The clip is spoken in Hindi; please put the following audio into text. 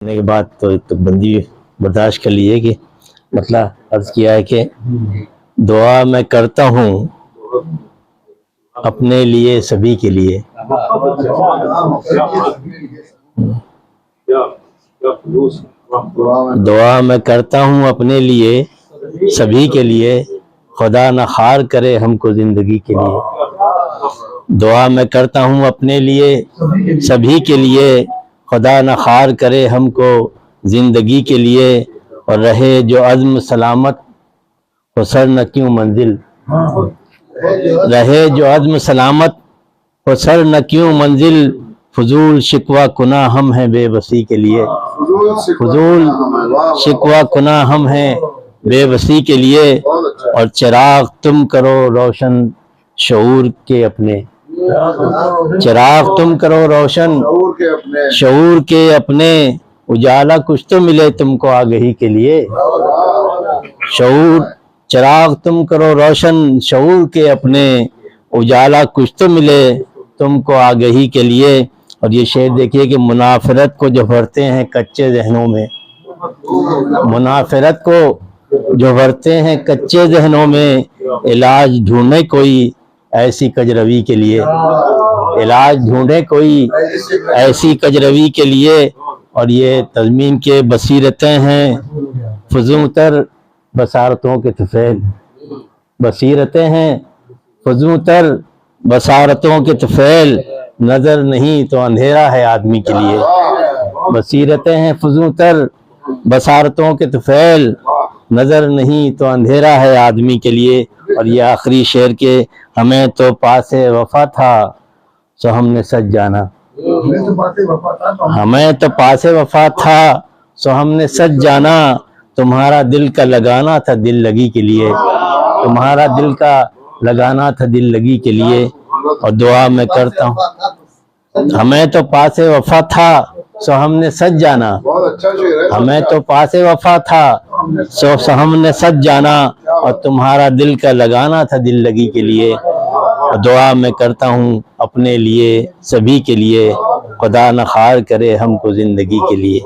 करने के बाद तो बंदी बर्दाश्त कर लिए कि मतलब अर्ज किया है कि दुआ मैं करता हूँ अपने लिए सभी के लिए। दुआ मैं करता हूँ अपने लिए सभी के लिए, खुदा न खार करे हमको जिंदगी के लिए। दुआ मैं करता हूँ अपने लिए सभी के लिए, खुदा न खार करे हमको जिंदगी के लिए। और रहे जो अज़्म सलामत हो सर न क्यों मंजिल, रहे जो अज़्म सलामत हो सर न क्यों मंजिल। फजूल शिकवा कुना हम हैं बेबसी के लिए, फजूल शिकवा कुना हम हैं बेबसी के लिए। और चिराग तुम करो रोशन शऊर के अपने, चिराग तुम करो रोशन शऊर के अपने। उजाला कुछ तो मिले तुमको आगही के लिए, शऊर चिराग तुम करो रोशन शऊर के अपने। उजाला कुछ तो मिले तुमको आगही के लिए। और ये शेर देखिए कि मुनाफरत को जो भरते हैं कच्चे जहनों में, मुनाफरत को जो भरते हैं कच्चे जहनों में। इलाज ढूंढे कोई ऐसी कजरवी के लिए, इलाज ढूंढे कोई ऐसी कजरवी के लिए। और ये तज़मीन के बसीरतें हैं फजूतर बसारतों के तुफैल, बसीरतें हैं फजूतर बसारतों के तुफैल। नजर नहीं तो अंधेरा है आदमी के लिए, बसीरतें हैं फजूतर बसारतों के तुफैल। नजर नहीं तो अंधेरा है आदमी के लिए। और ये आखिरी शेर के हमें तो पासे वफा था सो हमने सच जाना, हमें तो पासे वफा था सो हमने सच जाना। तुम्हारा दिल का लगाना था दिल लगी के लिए, तुम्हारा दिल का लगाना था दिल लगी के लिए। और दुआ मैं करता हूँ हमें तो पासे वफा था सो हमने सच जाना, हमें तो पासे वफा था सो हमने सच जाना। और तुम्हारा दिल का लगाना था दिल लगी के लिए। और दुआ मैं करता हूँ अपने लिए सभी के लिए, खुदा न खार करे हमको जिंदगी के लिए।